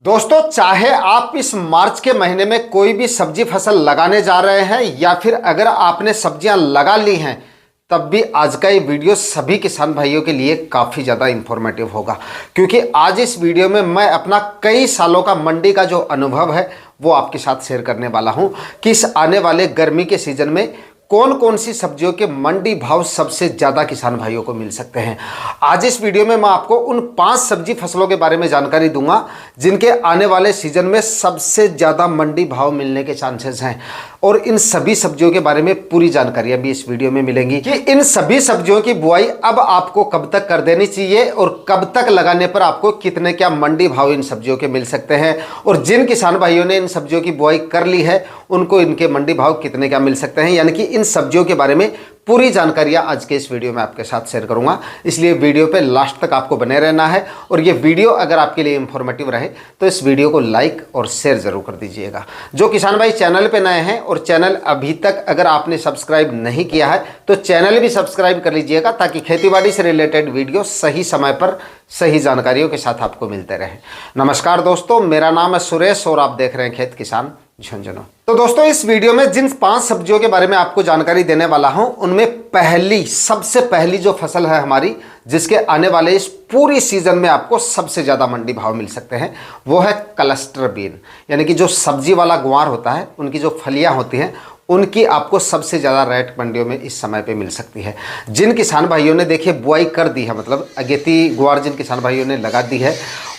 दोस्तों, चाहे आप इस मार्च के महीने में कोई भी सब्जी फसल लगाने जा रहे हैं या फिर अगर आपने सब्जियां लगा ली हैं, तब भी आज का ये वीडियो सभी किसान भाइयों के लिए काफ़ी ज़्यादा इंफॉर्मेटिव होगा। क्योंकि आज इस वीडियो में मैं अपना कई सालों का मंडी का जो अनुभव है वो आपके साथ शेयर करने वाला हूं कि इस आने वाले गर्मी के सीजन में कौन कौन सी सब्जियों के मंडी भाव सबसे ज़्यादा किसान भाइयों को मिल सकते हैं। आज इस वीडियो में मैं आपको उन 5 सब्जी फसलों के बारे में जानकारी दूंगा जिनके आने वाले सीजन में सबसे ज़्यादा मंडी भाव मिलने के चांसेस हैं, और इन सभी सब्जियों के बारे में पूरी जानकारियां भी इस वीडियो में मिलेंगी कि इन सभी सब्जियों की बुआई अब आपको कब तक कर देनी चाहिए और कब तक लगाने पर आपको कितने क्या मंडी भाव इन सब्जियों के मिल सकते हैं, और जिन किसान भाइयों ने इन सब्जियों की बुआई कर ली है उनको इनके मंडी भाव कितने क्या मिल सकते हैं। यानी कि इन सब्जियों के बारे में पूरी जानकारियां आज के इस वीडियो में आपके साथ शेयर करूंगा, इसलिए वीडियो पे लास्ट तक आपको बने रहना है। और ये वीडियो अगर आपके लिए इंफॉर्मेटिव रहे तो इस वीडियो को लाइक और शेयर जरूर कर दीजिएगा। जो किसान भाई चैनल पे नए हैं और चैनल अभी तक अगर आपने सब्सक्राइब नहीं किया है तो चैनल भी सब्सक्राइब कर लीजिएगा, ताकि खेतीबाड़ी से रिलेटेड वीडियो सही समय पर सही जानकारियों के साथ आपको मिलते रहे। नमस्कार दोस्तों, मेरा नाम है सुरेश और आप देख रहे हैं खेत किसान झुंझुनू। तो दोस्तों, इस वीडियो में जिन 5 सब्जियों के बारे में आपको जानकारी देने वाला हूं उनमें सबसे पहली जो फसल है हमारी, जिसके आने वाले इस पूरी सीजन में आपको सबसे ज़्यादा मंडी भाव मिल सकते हैं, वो है क्लस्टर बीन। यानी कि जो सब्जी वाला गुआर होता है, उनकी जो फलियां होती हैं उनकी आपको सबसे ज़्यादा रेट मंडियों में इस समय पे मिल सकती है। जिन किसान भाइयों ने देखिए बुआई कर दी है, मतलब अगेती गुआर जिन किसान भाइयों ने लगा दी है,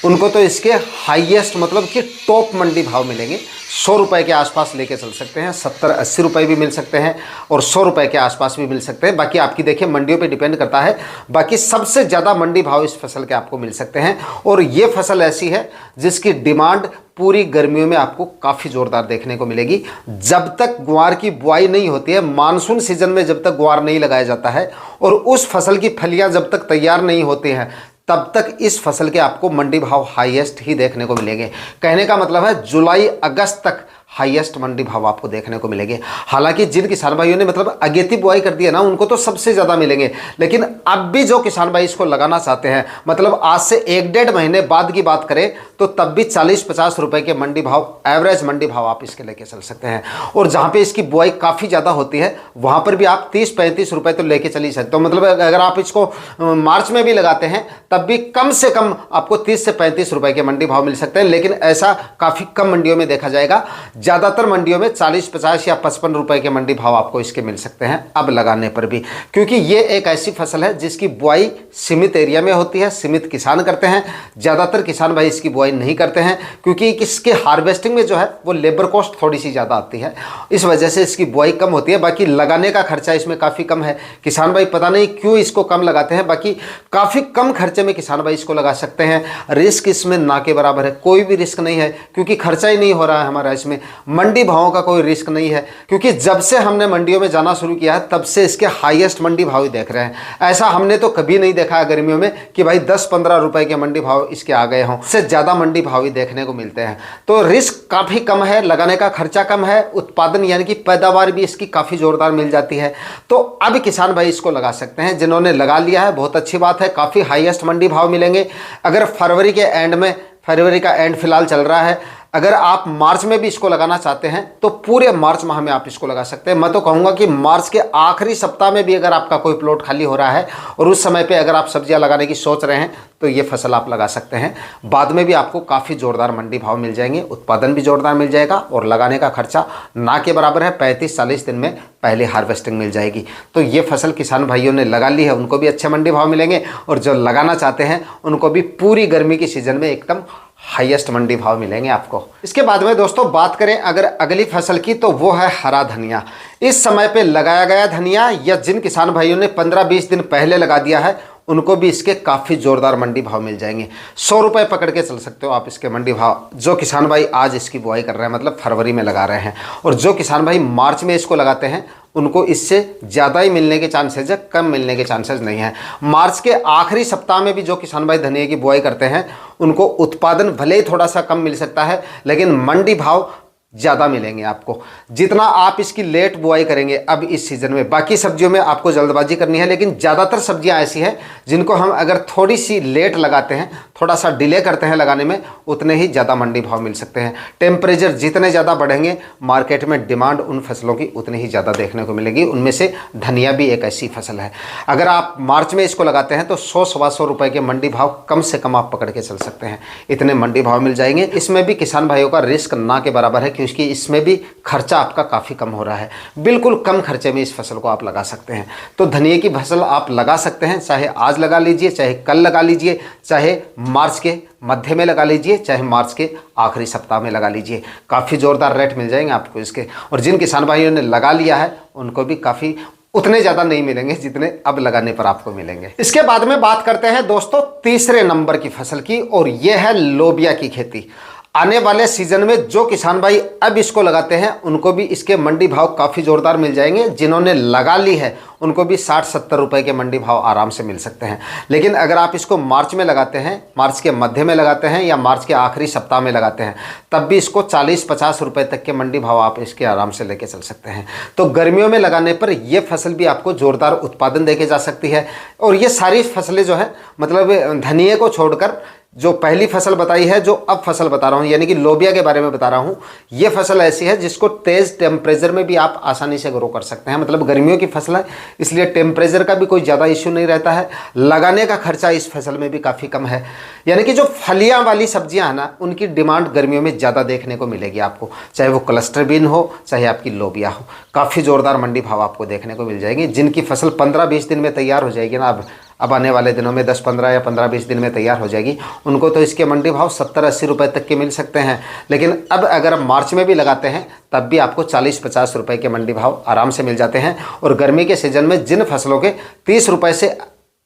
उनको तो इसके हाईएस्ट मतलब कि टॉप मंडी भाव मिलेंगे। 100 रुपये के आसपास लेके चल सकते हैं, 70-80 रुपये भी मिल सकते हैं और 100 रुपये के आसपास भी मिल सकते हैं। बाकी आपकी देखिए मंडियों पे डिपेंड करता है। बाकी सबसे ज़्यादा मंडी भाव इस फसल के आपको मिल सकते हैं, और ये फसल ऐसी है जिसकी डिमांड पूरी गर्मियों में आपको काफ़ी ज़ोरदार देखने को मिलेगी। जब तक ग्वार की बुआई नहीं होती है, मानसून सीजन में जब तक ग्वार नहीं लगाया जाता है और उस फसल की फलियां जब तक तैयार नहीं होती हैं, तब तक इस फसल के आपको मंडी भाव हाईएस्ट ही देखने को मिलेंगे। कहने का मतलब है जुलाई अगस्त तक हाईएस्ट मंडी भाव आपको देखने को मिलेंगे। हालांकि जिन किसान भाइयों ने मतलब अगेती बुआई कर दी है ना, उनको तो सबसे ज़्यादा मिलेंगे, लेकिन अब भी जो किसान भाई इसको लगाना चाहते हैं, मतलब आज से 1-1.5 महीने बाद की बात करें तो तब भी 40-50 रुपये के मंडी भाव, एवरेज मंडी भाव आप इसके लेके चल सकते हैं। और जहाँ पे इसकी बुआई काफ़ी ज़्यादा होती है वहाँ पर भी आप 30-35 रुपये तो लेके चल ही सकते हो। मतलब अगर आप इसको मार्च में भी लगाते हैं तब भी कम से कम आपको 30 से 35 रुपये के मंडी भाव मिल सकते हैं, लेकिन ऐसा काफ़ी कम मंडियों में देखा जाएगा। ज़्यादातर मंडियों में 40-50 या 55 रुपये के मंडी भाव आपको इसके मिल सकते हैं अब लगाने पर भी, क्योंकि ये एक ऐसी फसल है जिसकी बुआई सीमित एरिया में होती है, सीमित किसान करते हैं। ज़्यादातर किसान भाई इसकी बुआई नहीं करते हैं क्योंकि इसके हार्वेस्टिंग में जो है वो लेबर कॉस्ट थोड़ी सी ज़्यादा आती है, इस वजह से इसकी बुआई कम होती है। बाकी लगाने का खर्चा इसमें काफ़ी कम है। किसान भाई पता नहीं क्यों इसको कम लगाते हैं, बाकी काफ़ी कम खर्चे में किसान भाई इसको लगा सकते हैं। रिस्क इसमें ना के बराबर है, कोई भी रिस्क नहीं है क्योंकि खर्चा ही नहीं हो रहा है हमारा इसमें। मंडी भावों का कोई रिस्क नहीं है, क्योंकि जब से हमने मंडियों में जाना शुरू किया है तब से इसके हाईएस्ट मंडी भाव ही देख रहे हैं। ऐसा हमने तो कभी नहीं देखा है गर्मियों में कि भाई 10-15 रुपए के मंडी भाव इसके आ गए हों, इससे ज़्यादा मंडी भाव ही देखने को मिलते हैं। तो रिस्क काफ़ी कम है, लगाने का खर्चा कम है, उत्पादन यानी कि पैदावार भी इसकी काफ़ी ज़ोरदार मिल जाती है। तो अब किसान भाई इसको लगा सकते हैं। जिन्होंने लगा लिया है बहुत अच्छी बात है, काफ़ी हाईएस्ट मंडी भाव मिलेंगे। अगर फरवरी का एंड फिलहाल चल रहा है, अगर आप मार्च में भी इसको लगाना चाहते हैं तो पूरे मार्च माह में आप इसको लगा सकते हैं। मैं तो कहूँगा कि मार्च के आखिरी सप्ताह में भी अगर आपका कोई प्लॉट खाली हो रहा है और उस समय पे अगर आप सब्जियां लगाने की सोच रहे हैं तो ये फसल आप लगा सकते हैं। बाद में भी आपको काफ़ी ज़ोरदार मंडी भाव मिल जाएंगे, उत्पादन भी ज़ोरदार मिल जाएगा और लगाने का खर्चा ना के बराबर है। 35-40 दिन में पहले हार्वेस्टिंग मिल जाएगी। तो ये फसल किसान भाइयों ने लगा ली है, उनको भी अच्छे मंडी भाव मिलेंगे, और जो लगाना चाहते हैं उनको भी पूरी गर्मी की सीजन में एकदम हाईएस्ट मंडी भाव मिलेंगे आपको। इसके बाद में दोस्तों बात करें अगर अगली फसल की, तो वो है हरा धनिया। इस समय पे लगाया गया धनिया या जिन किसान भाइयों ने 15-20 दिन पहले लगा दिया है उनको भी इसके काफ़ी ज़ोरदार मंडी भाव मिल जाएंगे। 100 रुपये पकड़ के चल सकते हो आप इसके मंडी भाव। जो किसान भाई आज इसकी बुआई कर रहे हैं, मतलब फरवरी में लगा रहे हैं, और जो किसान भाई मार्च में इसको लगाते हैं, उनको इससे ज़्यादा ही मिलने के चांसेस है, कम मिलने के चांसेस नहीं है। मार्च के आखिरी सप्ताह में भी जो किसान भाई धनिया की बुआई करते हैं उनको उत्पादन भले ही थोड़ा सा कम मिल सकता है, लेकिन मंडी भाव ज़्यादा मिलेंगे आपको। जितना आप इसकी लेट बुआई करेंगे अब इस सीज़न में, बाकी सब्जियों में आपको जल्दबाजी करनी है, लेकिन ज़्यादातर सब्जियां ऐसी हैं जिनको हम अगर थोड़ी सी लेट लगाते हैं, थोड़ा सा डिले करते हैं लगाने में, उतने ही ज़्यादा मंडी भाव मिल सकते हैं। टेम्परेचर जितने ज़्यादा बढ़ेंगे मार्केट में डिमांड उन फसलों की उतनी ही ज़्यादा देखने को मिलेगी। उनमें से धनिया भी एक ऐसी फसल है, अगर आप मार्च में इसको लगाते हैं तो 100-125 रुपये के मंडी भाव कम से कम आप पकड़ के चल सकते हैं, इतने मंडी भाव मिल जाएंगे। इसमें भी किसान भाइयों का रिस्क ना के बराबर है, क्योंकि इसमें भी खर्चा आपका काफ़ी कम हो रहा है। बिल्कुल कम खर्चे में इस फसल को आप लगा सकते हैं। तो धनिया की फसल आप लगा सकते हैं, चाहे आज लगा लीजिए, चाहे कल लगा लीजिए, चाहे मार्च के मध्य में लगा लीजिए, चाहे मार्च के आखिरी सप्ताह में लगा लीजिए। काफ़ी ज़ोरदार रेट मिल जाएंगे आपको इसके। और जिन किसान भाइयों ने लगा लिया है उनको भी काफ़ी उतने ज़्यादा नहीं मिलेंगे जितने अब लगाने पर आपको मिलेंगे। इसके बाद में बात करते हैं दोस्तों तीसरे नंबर की फसल की, और यह है लोबिया की खेती। आने वाले सीजन में जो किसान भाई अब इसको लगाते हैं उनको भी इसके मंडी भाव काफ़ी ज़ोरदार मिल जाएंगे। जिन्होंने लगा ली है उनको भी 60-70 रुपए के मंडी भाव आराम से मिल सकते हैं। लेकिन अगर आप इसको मार्च में लगाते हैं, मार्च के मध्य में लगाते हैं या मार्च के आखिरी सप्ताह में लगाते हैं, तब भी इसको 40-50 रुपए तक के मंडी भाव आप इसके आराम से लेके चल सकते हैं। तो गर्मियों में लगाने पर यह फसल भी आपको ज़ोरदार उत्पादन देके जा सकती है। और ये सारी फसलें जो है, मतलब धनिया को छोड़कर जो पहली फसल बताई है, जो अब फसल बता रहा हूँ, यानी कि लोबिया के बारे में बता रहा हूँ, ये फसल ऐसी है जिसको तेज़ टेम्परेचर में भी आप आसानी से ग्रो कर सकते हैं। मतलब गर्मियों की फसल है, इसलिए टेम्परेचर का भी कोई ज़्यादा इश्यू नहीं रहता है। लगाने का खर्चा इस फसल में भी काफ़ी कम है। यानी कि जो फलियाँ वाली सब्जियाँ हैं ना, उनकी डिमांड गर्मियों में ज़्यादा देखने को मिलेगी आपको, चाहे वो क्लस्टर बीन हो, चाहे आपकी लोबिया हो। काफ़ी ज़ोरदार मंडी भाव आपको देखने को मिल जाएगी। जिनकी फसल 15-20 दिन में तैयार हो जाएगी ना, अब आने वाले दिनों में 10-15 या 15-20 दिन में तैयार हो जाएगी, उनको तो इसके मंडी भाव 70-80 रुपये तक के मिल सकते हैं। लेकिन अब अगर मार्च में भी लगाते हैं तब भी आपको 40-50 रुपये के मंडी भाव आराम से मिल जाते हैं। और गर्मी के सीज़न में जिन फसलों के 30 रुपये से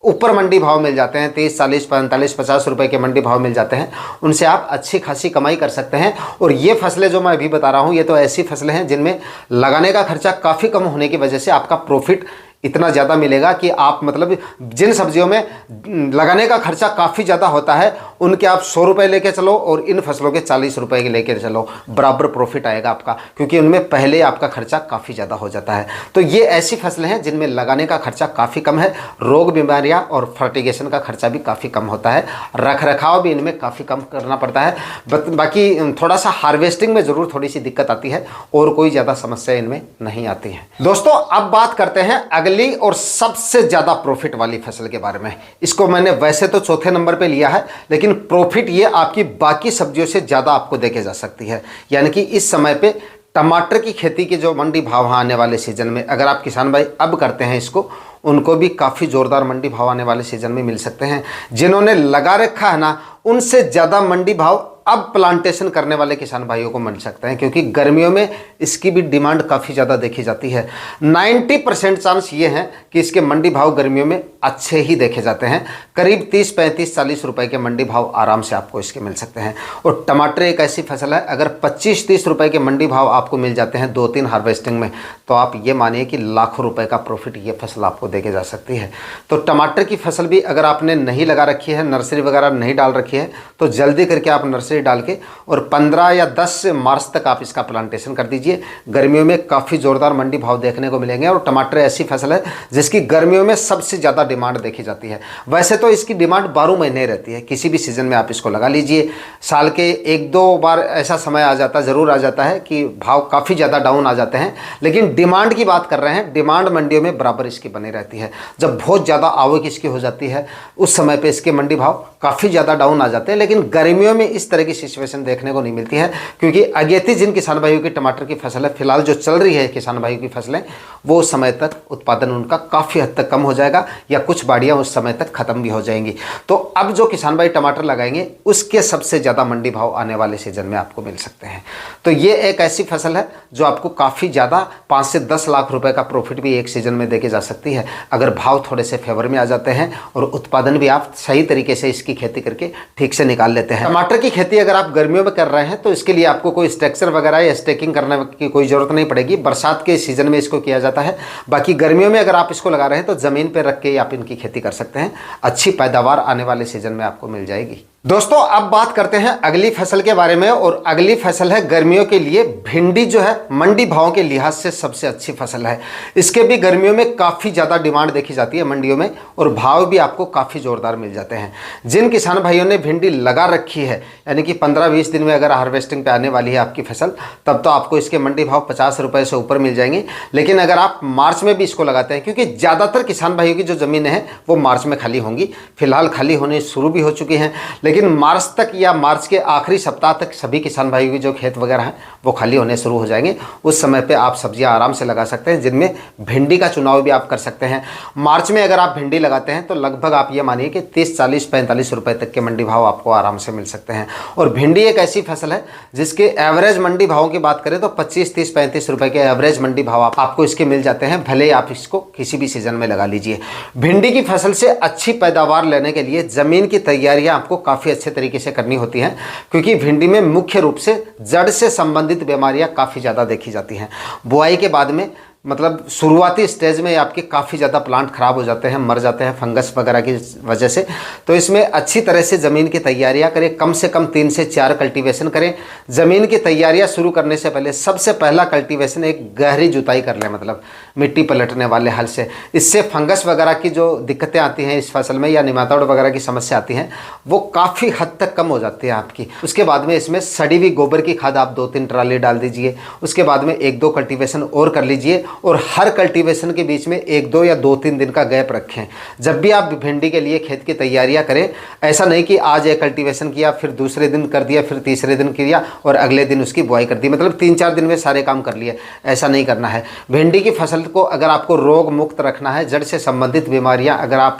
ऊपर मंडी भाव मिल जाते हैं, 30, 40, 45, 50 रुपए के मंडी भाव मिल जाते हैं, उनसे आप अच्छी खासी कमाई कर सकते हैं। और ये फसलें जो मैं अभी बता रहा हूँ, ये तो ऐसी फसलें हैं जिनमें लगाने का खर्चा काफ़ी कम होने की वजह से आपका प्रॉफिट इतना ज़्यादा मिलेगा कि आप, मतलब जिन सब्जियों में लगाने का खर्चा काफ़ी ज़्यादा होता है उनके आप 100 रुपये लेके चलो और इन फसलों के 40 रुपये के लेके चलो, बराबर प्रॉफिट आएगा आपका, क्योंकि उनमें पहले आपका खर्चा काफ़ी ज़्यादा हो जाता है। तो ये ऐसी फसलें हैं जिनमें लगाने का खर्चा काफ़ी कम है, रोग बीमारियाँ और फर्टिगेशन का खर्चा भी काफ़ी कम होता है, रख रखाव भी इनमें काफ़ी कम करना पड़ता है। बाकी थोड़ा सा हार्वेस्टिंग में ज़रूर थोड़ी सी दिक्कत आती है, और कोई ज़्यादा समस्या इनमें नहीं आती है। दोस्तों अब बात करते हैं अगली और सबसे ज्यादा प्रॉफिट वाली फसल के बारे में। इसको मैंने वैसे तो चौथे नंबर पे लिया है, लेकिन प्रॉफिट ये आपकी बाकी सब्जियों से ज्यादा आपको देखे जा सकती है। यानी कि इस समय पे टमाटर की खेती के जो मंडी भाव आने वाले सीजन में, अगर आप किसान भाई अब करते हैं इसको, उनको भी काफ़ी ज़ोरदार मंडी भाव आने वाले सीजन में मिल सकते हैं। जिन्होंने लगा रखा है ना, उनसे ज़्यादा मंडी भाव अब प्लांटेशन करने वाले किसान भाइयों को मिल सकते हैं, क्योंकि गर्मियों में इसकी भी डिमांड काफ़ी ज़्यादा देखी जाती है। 90% चांस ये हैं कि इसके मंडी भाव गर्मियों में अच्छे ही देखे जाते हैं। करीब 30, 35, 40 रुपए के मंडी भाव आराम से आपको इसके मिल सकते हैं। और टमाटर एक ऐसी फसल है, अगर 25-30 रुपए के मंडी भाव आपको मिल जाते हैं 2-3 हार्वेस्टिंग में, तो आप ये मानिए कि लाखों रुपए का प्रॉफिट ये फसल आपको देके जा सकती है। तो टमाटर की फसल भी अगर आपने नहीं लगा रखी है, नर्सरी वगैरह नहीं डाल रखी है, तो जल्दी करके आप नर्सरी डाल के और 15 या 10 मार्च तक आप इसका प्लांटेशन कर दीजिए। गर्मियों में काफ़ी ज़ोरदार मंडी भाव देखने को मिलेंगे। और टमाटर ऐसी फसल है जिसकी गर्मियों में सबसे ज़्यादा डिमांड देखी जाती है। वैसे तो इसकी डिमांड 12 महीने रहती है, किसी भी सीज़न में आप इसको लगा लीजिए। साल के 1-2 बार ऐसा समय आ जाता, ज़रूर आ जाता है कि भाव काफ़ी ज़्यादा डाउन आ जाते हैं, लेकिन डिमांड की बात कर रहे हैं, डिमांड मंडियों में बराबर इसकी बनी रहती है। जब बहुत ज़्यादा आवक इसकी हो जाती है, उस समय पर इसके मंडी भाव काफ़ी ज़्यादा डाउन आ जाते हैं। लेकिन गर्मियों में इस तरह की सिचुएशन देखने को नहीं मिलती है, क्योंकि अगेती जिन किसान भाइयों की टमाटर की फसल है, फिलहाल जो चल रही है किसान भाइयों की फसलें, वो उस समय तक उत्पादन उनका काफ़ी हद तक कम हो जाएगा, या कुछ बाड़ियाँ उस समय तक खत्म भी हो जाएंगी। तो अब जो किसान भाई टमाटर लगाएंगे उसके सबसे ज़्यादा मंडी भाव आने वाले सीजन में आपको मिल सकते हैं। तो ये एक ऐसी फसल है जो आपको काफ़ी ज़्यादा 5 से 10 लाख रुपए का प्रॉफिट भी एक सीजन में देके जा सकती है, अगर भाव थोड़े से फेवर में आ जाते हैं और उत्पादन भी आप सही तरीके से इसकी खेती करके ठीक से निकाल लेते हैं। टमाटर की खेती अगर आप गर्मियों में कर रहे हैं तो इसके लिए आपको कोई स्ट्रक्चर वगैरह या स्टेकिंग करने की कोई ज़रूरत नहीं पड़ेगी, बरसात के सीज़न में इसको किया जाता है। बाकी गर्मियों में अगर आप इसको लगा रहे हैं तो ज़मीन पर रख के आप इनकी खेती कर सकते हैं, अच्छी पैदावार आने वाले सीजन में आपको मिल जाएगी। दोस्तों अब बात करते हैं अगली फसल के बारे में, और अगली फसल है गर्मियों के लिए भिंडी, जो है मंडी भाव के लिहाज से सबसे अच्छी फसल है। इसके भी गर्मियों में काफ़ी ज़्यादा डिमांड देखी जाती है मंडियों में, और भाव भी आपको काफ़ी ज़ोरदार मिल जाते हैं। जिन किसान भाइयों ने भिंडी लगा रखी है, यानी कि 15-20 दिन में अगर हार्वेस्टिंग पे आने वाली है आपकी फसल, तब तो आपको इसके मंडी भाव 50 रुपये से ऊपर मिल जाएंगे। लेकिन अगर आप मार्च में भी इसको लगाते हैं, क्योंकि ज़्यादातर किसान भाइयों की जो ज़मीनें हैं वो मार्च में खाली होंगी, फिलहाल खाली होने शुरू भी हो चुकी हैं, लेकिन मार्च तक या मार्च के आखिरी सप्ताह तक सभी किसान भाइयों की जो खेत वगैरह हैं वो खाली होने शुरू हो जाएंगे। उस समय पे आप सब्जियां आराम से लगा सकते हैं, जिनमें भिंडी का चुनाव भी आप कर सकते हैं। मार्च में अगर आप भिंडी लगाते हैं तो लगभग आप ये मानिए कि 30, 40, 45 रुपए तक के मंडी भाव आपको आराम से मिल सकते हैं। और भिंडी एक ऐसी फसल है जिसके एवरेज मंडी भावों की बात करें तो 25, 30, 35 रुपए के एवरेज मंडी भाव आपको इसके मिल जाते हैं, भले ही आप इसको किसी भी सीजन में लगा लीजिए। भिंडी की फसल से अच्छी पैदावार लेने के लिए जमीन की तैयारियां आपको काफ़ी अच्छे तरीके से करनी होती हैं, क्योंकि भिंडी में मुख्य रूप से जड़ से संबंधित बीमारियां काफ़ी ज़्यादा देखी जाती हैं। बुआई के बाद में मतलब शुरुआती स्टेज में आपके काफ़ी ज़्यादा प्लांट ख़राब हो जाते हैं, मर जाते हैं फंगस वगैरह की वजह से। तो इसमें अच्छी तरह से ज़मीन की तैयारियां करें, कम से कम 3 से 4 कल्टीवेशन करें। ज़मीन की तैयारियां शुरू करने से पहले सबसे पहला कल्टीवेशन एक गहरी जुताई कर लें, मतलब मिट्टी पलटने वाले हल से। इससे फंगस वगैरह की जो दिक्कतें आती हैं इस फसल में, या निमातोड़ वगैरह की समस्या आती हैं, वो काफ़ी हद तक कम हो जाती है आपकी। उसके बाद में इसमें सड़ी हुई गोबर की खाद आप 2-3 ट्राली डाल दीजिए। उसके बाद में 1-2 कल्टीवेशन और कर लीजिए, और हर कल्टीवेशन के बीच में 1-2 या 2-3 दिन का गैप रखें। जब भी आप भिंडी के लिए खेत की तैयारियां करें, ऐसा नहीं कि आज एक कल्टीवेशन किया, फिर दूसरे दिन कर दिया, फिर तीसरे दिन किया और अगले दिन उसकी बुआई कर दी, मतलब 3-4 दिन में सारे काम कर लिए। ऐसा नहीं करना है। भिंडी की फसल को अगर आपको रोग मुक्त रखना है, जड़ से संबंधित बीमारियां अगर आप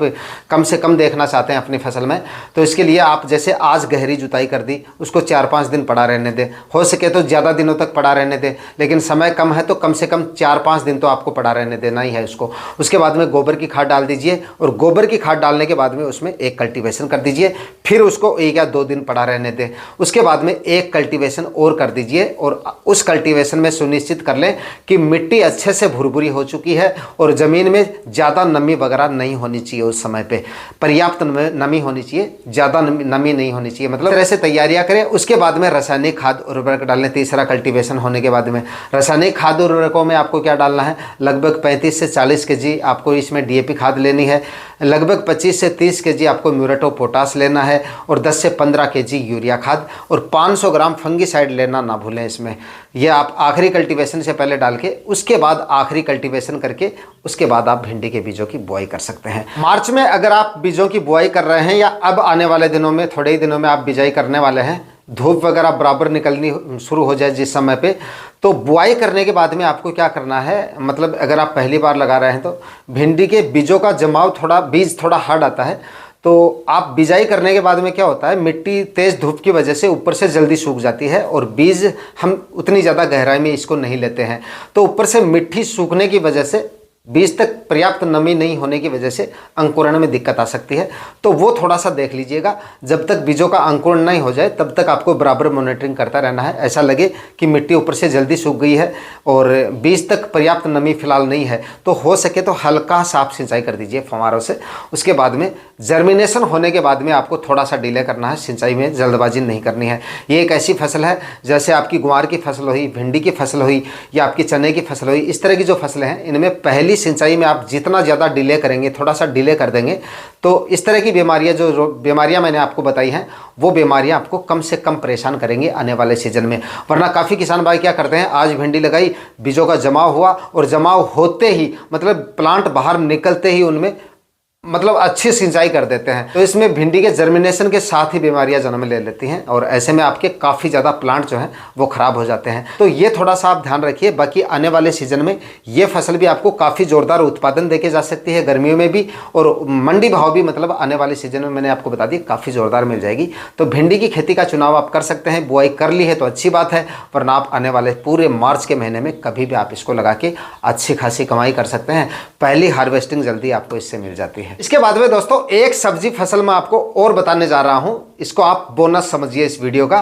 कम से कम देखना चाहते हैं अपनी फसल में, तो इसके लिए आप जैसे आज गहरी जुताई कर दी, उसको 4-5 दिन पड़ा रहने दें। हो सके तो ज़्यादा दिनों तक पड़ा रहने दें, लेकिन समय कम है तो कम से कम 4-5 दिन तो आपको पड़ा रहने देना ही है उसको। उसके बाद में गोबर की खाद डाल दीजिए, और गोबर की खाद डालने के बाद में उसमें एक कल्टीवेशन कर दीजिए, फिर उसको 1 या 2 दिन पड़ा रहने दें। उसके बाद में एक कल्टीवेशन और कर दीजिए, और उस कल्टीवेशन में सुनिश्चित कर लें कि मिट्टी अच्छे से भुरभुरी हो चुकी है और ज़मीन में ज़्यादा नमी वगैरह नहीं होनी चाहिए। उस समय पे पर्याप्त नमी होनी चाहिए, ज़्यादा नमी नहीं होनी चाहिए, मतलब तरह से तैयारियां करें। उसके बाद में रासायनिक खाद उर्वरक डालने, तीसरा कल्टीवेशन होने के बाद में रासायनिक खाद उर्वरकों में आपको क्या डालना है, लगभग 35 से 40 केजी आपको इसमें डीएपी खाद लेनी है, लगभग 25 से 30 केजी आपको म्यूरेट ऑफ पोटाश लेना है, और 10 से 15 केजी यूरिया खाद, और 500 ग्राम फंगीसाइड लेना ना भूलें इसमें। यह आप आखिरी कल्टीवेशन से पहले डाल के, उसके बाद आखिरी कल्टीवेशन करके, उसके बाद आप भिंडी के बीजों की बुआई कर सकते हैं। मार्च में अगर आप बीजों की बुआई कर रहे हैं, या अब आने वाले दिनों में, थोड़े ही दिनों में आप बिजाई करने वाले हैं, धूप वगैरह बराबर निकलनी शुरू हो जाए जिस समय पे, तो बुआई करने के बाद में आपको क्या करना है, मतलब अगर आप पहली बार लगा रहे हैं तो भिंडी के बीजों का जमाव बीज थोड़ा हार्ड आता है। तो आप बिजाई करने के बाद में क्या होता है, मिट्टी तेज़ धूप की वजह से ऊपर से जल्दी सूख जाती है, और बीज हम उतनी ज़्यादा गहराई में इसको नहीं लेते हैं, तो ऊपर से मिट्टी सूखने की वजह से, बीज तक पर्याप्त नमी नहीं होने की वजह से अंकुरण में दिक्कत आ सकती है। तो वो थोड़ा सा देख लीजिएगा। जब तक बीजों का अंकुरण नहीं हो जाए तब तक आपको बराबर मॉनिटरिंग करता रहना है। ऐसा लगे कि मिट्टी ऊपर से जल्दी सूख गई है और बीज तक पर्याप्त नमी फिलहाल नहीं है, तो हो सके तो हल्का साफ सिंचाई कर दीजिए फव्वारों से। उसके बाद में जर्मिनेशन होने के बाद में आपको थोड़ा सा डिले करना है, सिंचाई में जल्दबाजी नहीं करनी है। ये एक ऐसी फसल है जैसे आपकी गुआर की फसल हुई, भिंडी की फसल हुई, या आपकी चने की फसल हुई, इस तरह की जो फसलें हैं इनमें पहली सिंचाई में आप जितना ज़्यादा डिले करेंगे, थोड़ा सा डिले कर देंगे, तो इस तरह की बीमारियां, जो बीमारियां मैंने आपको बताई हैं, वो बीमारियां आपको कम से कम परेशान करेंगी आने वाले सीजन में। वरना काफ़ी किसान भाई क्या करते हैं, आज भिंडी लगाई, बीजों का जमाव हुआ, और जमाव होते ही मतलब प्लांट बाहर निकलते ही उनमें मतलब अच्छी सिंचाई कर देते हैं, तो इसमें भिंडी के जर्मिनेशन के साथ ही बीमारियां जन्म ले लेती हैं, और ऐसे में आपके काफ़ी ज़्यादा प्लांट जो हैं वो ख़राब हो जाते हैं। तो ये थोड़ा सा आप ध्यान रखिए। बाकी आने वाले सीजन में ये फसल भी आपको काफ़ी ज़ोरदार उत्पादन देके जा सकती है, गर्मियों में भी, और मंडी भाव भी मतलब आने वाले सीजन में मैंने आपको बता दी काफ़ी ज़ोरदार मिल जाएगी। तो भिंडी की खेती का चुनाव आप कर सकते हैं। बुआई कर ली है तो अच्छी बात है, वरना आप आने वाले पूरे मार्च के महीने में कभी भी आप इसको लगा के अच्छी खासी कमाई कर सकते हैं। पहली हार्वेस्टिंग जल्दी आपको इससे मिल जाती है। इसके बाद में दोस्तों एक सब्जी फसल मैं आपको और बताने जा रहा हूं, इसको आप बोनस समझिए इस वीडियो का।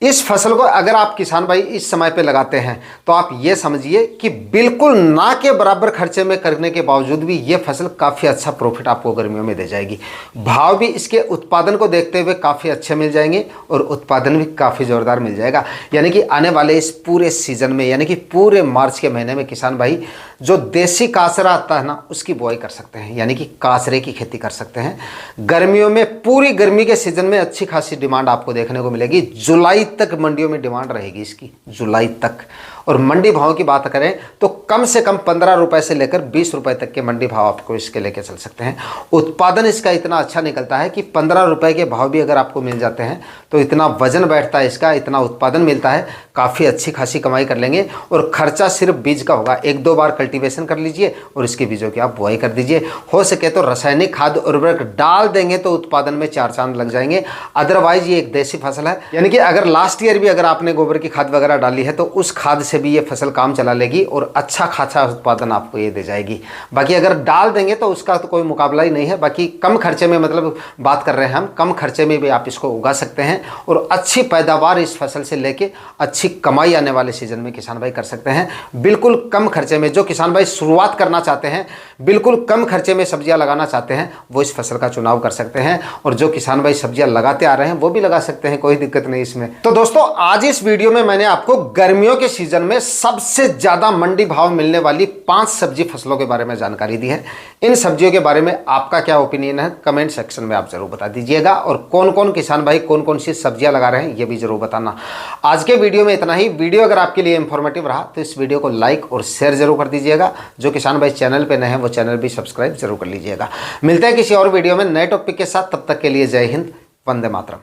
इस फसल को अगर आप किसान भाई इस समय पे लगाते हैं तो आप ये समझिए कि बिल्कुल ना के बराबर खर्चे में करने के बावजूद भी ये फसल काफ़ी अच्छा प्रॉफिट आपको गर्मियों में दे जाएगी। भाव भी इसके उत्पादन को देखते हुए काफ़ी अच्छे मिल जाएंगे और उत्पादन भी काफ़ी ज़ोरदार मिल जाएगा। यानी कि आने वाले इस पूरे सीजन में, यानी कि पूरे मार्च के महीने में किसान भाई जो देसी कासरा आता है ना, उसकी बुआई कर सकते हैं, यानी कि कासरे की खेती कर सकते हैं। गर्मियों में पूरी गर्मी के सीजन में अच्छी खासी डिमांड आपको देखने को मिलेगी। जुलाई तक मंडियों में डिमांड रहेगी इसकी, जुलाई तक। और मंडी भाव की बात करें तो कम से कम 15 रुपए से लेकर 20 रुपए तक के मंडी भाव आपको इसके लेके चल सकते हैं। उत्पादन इसका इतना अच्छा निकलता है कि 15 रुपए के भाव भी अगर आपको मिल जाते हैं तो इतना वजन बैठता है इसका, इतना उत्पादन मिलता है, काफ़ी अच्छी खासी कमाई कर लेंगे। और खर्चा सिर्फ बीज का होगा। 1-2 बार कल्टीवेशन कर लीजिए और इसके बीजों की आप बुआई कर दीजिए। हो सके तो रासायनिक खाद उर्वरक डाल देंगे तो उत्पादन में 4 चांद लग जाएंगे। अदरवाइज ये एक देसी फसल है, यानी कि अगर लास्ट ईयर भी अगर आपने गोबर की खाद वगैरह डाली है तो उस खाद से भी ये फसल काम चला लेगी और अच्छा खासा उत्पादन आपको ये दे जाएगी। बाकी अगर डाल देंगे तो उसका तो कोई मुकाबला ही नहीं है। बाकी कम खर्चे में, मतलब बात कर रहे हैं हम, कम खर्चे में भी आप इसको उगा सकते हैं और अच्छी पैदावार इस फसल से लेके अच्छी कमाई आने वाले सीजन में किसान भाई कर सकते हैं। बिल्कुल कम खर्चे में जो किसान भाई शुरुआत करना चाहते हैं, बिल्कुल कम खर्चे में सब्जियां लगाना चाहते हैं, वो इस फसल का चुनाव कर सकते हैं। और जो किसान भाई सब्जियां लगाते आ रहे हैं वो भी लगा सकते हैं, कोई दिक्कत नहीं इसमें। तो दोस्तों आज इस वीडियो में मैंने आपको गर्मियों के सीजन में सबसे ज्यादा मंडी भाव मिलने वाली 5 सब्जी फसलों के बारे में जानकारी दी है। इन सब्जियों के बारे में आपका क्या ओपिनियन है कमेंट सेक्शन में आप जरूर बता दीजिएगा। और कौन कौन किसान भाई कौन कौन सी सब्जियां लगा रहे हैं ये भी जरूर बताना। आज के वीडियो में इतना ही। वीडियो अगर आपके लिए इंफॉर्मेटिव रहा तो इस वीडियो को लाइक और शेयर जरूर कर दीजिएगा। जो किसान भाई चैनल पे नए हैं वो चैनल भी सब्सक्राइब जरूर कर लीजिएगा। मिलते हैं किसी और वीडियो में नए टॉपिक के साथ, तब तक के लिए जय हिंद, वंदे मातरम।